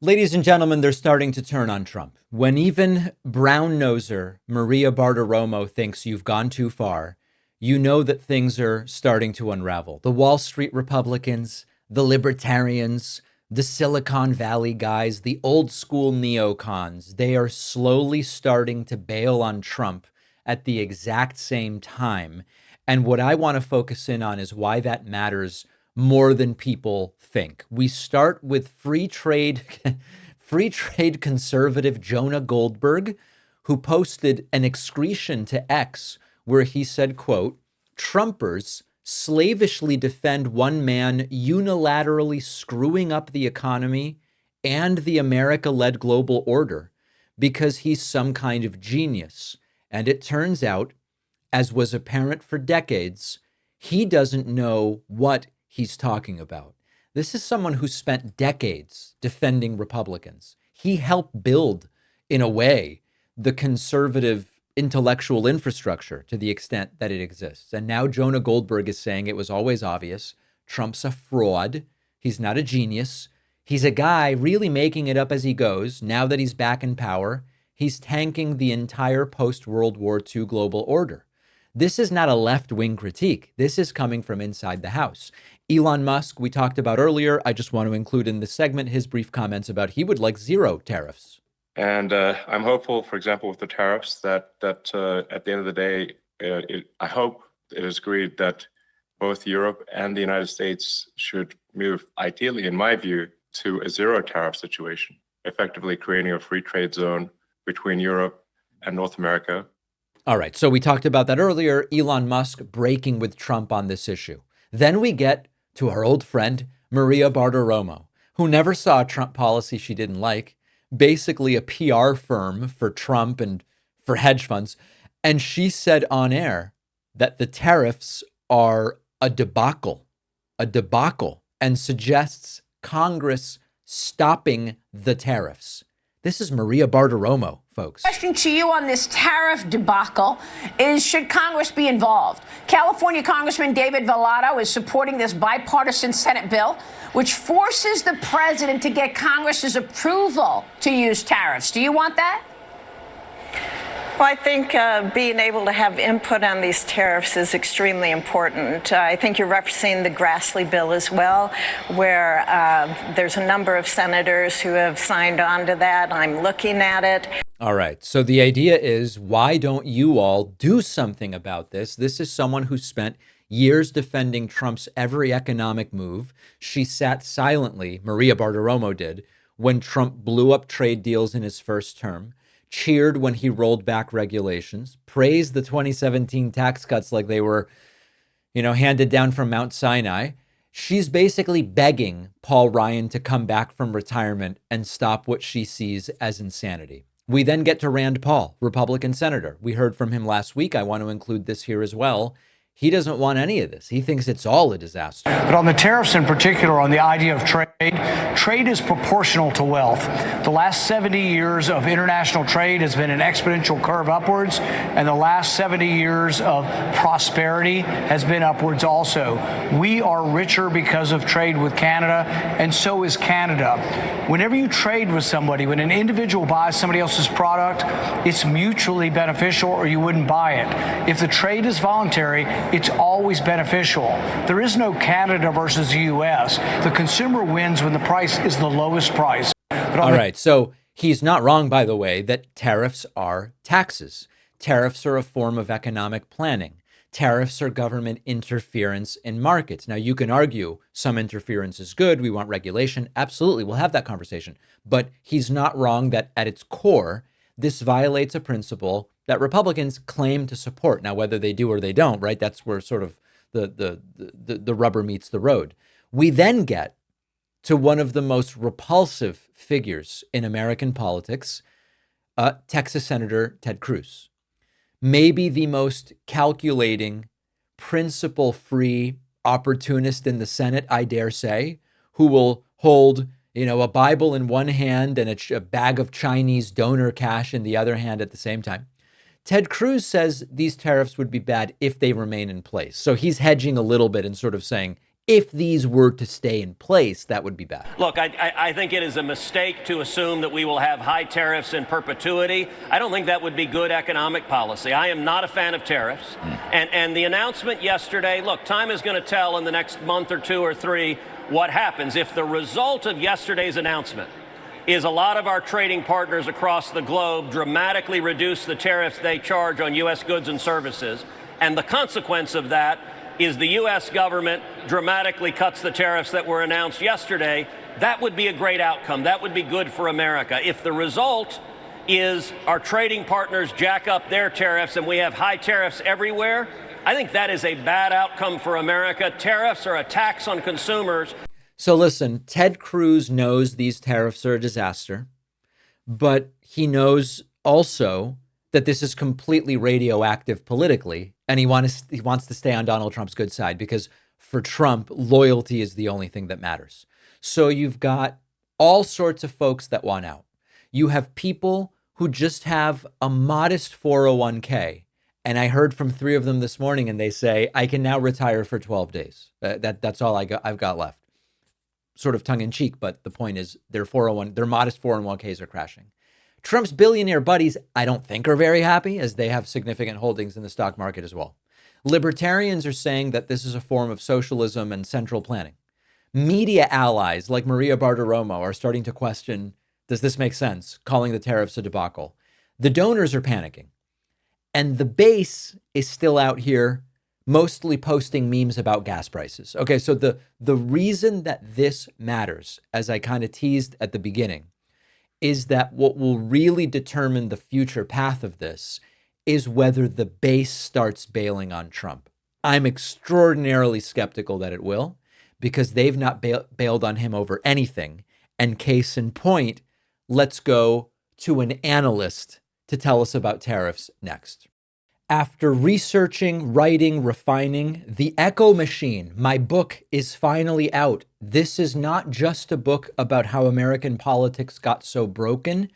Ladies and gentlemen, they're starting to turn on Trump. When even brown-noser Maria Bartiromo thinks you've gone too far, you know that things are starting to unravel. The Wall Street Republicans, the libertarians, the Silicon Valley guys, the old school neocons, they are slowly starting to bail on Trump at the exact same time. And what I want to focus in on is why that matters more than people think. We start with free trade conservative Jonah Goldberg, who posted an excretion to X where he said, quote, "Trumpers slavishly defend one man unilaterally screwing up the economy and the America-led global order because he's some kind of genius. And it turns out, as was apparent for decades, he doesn't know what he's talking about." This is someone who spent decades defending Republicans. He helped build, in a way, the conservative intellectual infrastructure to the extent that it exists. And now Jonah Goldberg is saying it was always obvious. Trump's a fraud. He's not a genius. He's a guy really making it up as he goes. Now that he's back in power, he's tanking the entire post-World War II global order. This is not a left-wing critique. This is coming from inside the House. Elon Musk, we talked about earlier. I just want to include in this segment his brief comments about he would like zero tariffs. And I'm hopeful, for example, with the tariffs, that at the end of the day, I hope it is agreed that both Europe and the United States should move, ideally, in my view, to a zero tariff situation, effectively creating a free trade zone between Europe and North America. All right, so we talked about that earlier, Elon Musk breaking with Trump on this issue. Then we get to our old friend, Maria Bartiromo, who never saw a Trump policy she didn't like, basically a PR firm for Trump and for hedge funds. And she said on air that the tariffs are a debacle, and suggests Congress stopping the tariffs. This is Maria Bartiromo, folks. Question to you on this tariff debacle is, should Congress be involved? California Congressman David Vallado is supporting this bipartisan Senate bill, which forces the president to get Congress's approval to use tariffs. Do you want that? Well, I think being able to have input on these tariffs is extremely important. I think you're referencing the Grassley bill as well, where there's a number of senators who have signed on to that. I'm looking at it. All right. So the idea is, why don't you all do something about this? This is someone who spent years defending Trump's every economic move. She sat silently, Maria Bartiromo did, when Trump blew up trade deals in his first term, cheered when he rolled back regulations, praised the 2017 tax cuts like they were, handed down from Mount Sinai. She's basically begging Paul Ryan to come back from retirement and stop what she sees as insanity. We then get to Rand Paul, Republican senator. We heard from him last week. I want to include this here as well. He doesn't want any of this. He thinks it's all a disaster. But on the tariffs in particular, on the idea of trade is proportional to wealth. The last 70 years of international trade has been an exponential curve upwards, and the last 70 years of prosperity has been upwards also. We are richer because of trade with Canada, and so is Canada. Whenever you trade with somebody, when an individual buys somebody else's product, it's mutually beneficial, or you wouldn't buy it. If the trade is voluntary, it's always beneficial. There is no Canada versus the U.S. The consumer wins when the price is the lowest price. All right. So he's not wrong, by the way, that tariffs are taxes. Tariffs are a form of economic planning. Tariffs are government interference in markets. Now, you can argue some interference is good. We want regulation. Absolutely. We'll have that conversation. But he's not wrong that at its core, this violates a principle that Republicans claim to support. Now, whether they do or they don't, right? That's where sort of the rubber meets the road. We then get to one of the most repulsive figures in American politics, Texas Senator Ted Cruz. Maybe the most calculating, principle-free opportunist in the Senate, I dare say, who will hold a Bible in one hand and a bag of Chinese donor cash in the other hand at the same time. Ted Cruz says these tariffs would be bad if they remain in place. So he's hedging a little bit and sort of saying, If these were to stay in place, that would be bad. Look, I think it is a mistake to assume that we will have high tariffs in perpetuity. I don't think that would be good economic policy. I am not a fan of tariffs. And the announcement yesterday, look, time is going to tell in the next month or two or three what happens. If the result of yesterday's announcement is a lot of our trading partners across the globe dramatically reduce the tariffs they charge on U.S. goods and services, and the consequence of that is the U.S. government dramatically cuts the tariffs that were announced yesterday, that would be a great outcome. That would be good for America. If the result is our trading partners jack up their tariffs and we have high tariffs everywhere, I think that is a bad outcome for America. Tariffs are a tax on consumers. So listen, Ted Cruz knows these tariffs are a disaster, but he knows also that this is completely radioactive politically, and he wants to stay on Donald Trump's good side because for Trump, loyalty is the only thing that matters. So you've got all sorts of folks that want out. You have people who just have a modest 401k, and I heard from 3 of them this morning, and they say, I can now retire for 12 days. That's all I've got left. Sort of tongue in cheek, but the point is their modest 401ks are crashing. Trump's billionaire buddies, I don't think, are very happy, as they have significant holdings in the stock market as well. Libertarians are saying that this is a form of socialism and central planning. Media allies like Maria Bartiromo are starting to question, does this make sense, calling the tariffs a debacle? The donors are panicking. And the base is still out here mostly posting memes about gas prices. Okay, so the reason that this matters, as I kind of teased at the beginning, is that what will really determine the future path of this is whether the base starts bailing on Trump. I'm extraordinarily skeptical that it will, because they've not bailed on him over anything. And case in point, let's go to an analyst to tell us about tariffs next. After researching, writing, refining, The Echo Machine, my book, is finally out. This is not just a book about how American politics got so broken.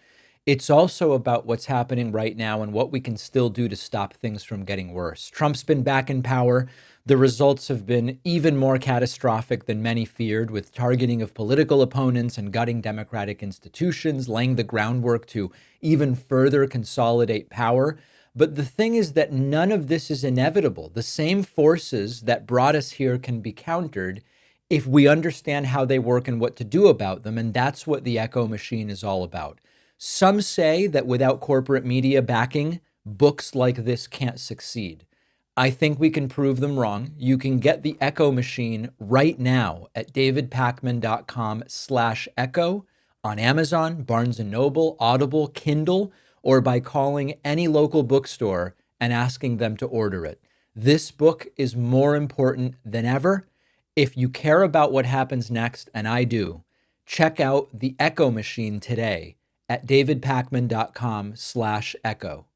It's also about what's happening right now and what we can still do to stop things from getting worse. Trump's been back in power. The results have been even more catastrophic than many feared, with targeting of political opponents and gutting democratic institutions, laying the groundwork to even further consolidate power. But the thing is that none of this is inevitable. The same forces that brought us here can be countered if we understand how they work and what to do about them. And that's what the Echo Machine is all about. Some say that without corporate media backing, books like this can't succeed. I think we can prove them wrong. You can get the Echo Machine right now at davidpakman.com/echo on Amazon, Barnes & Noble, Audible, Kindle, or by calling any local bookstore and asking them to order it. This book is more important than ever. If you care about what happens next, and I do, check out The Echo Machine today at davidpakman.com/echo.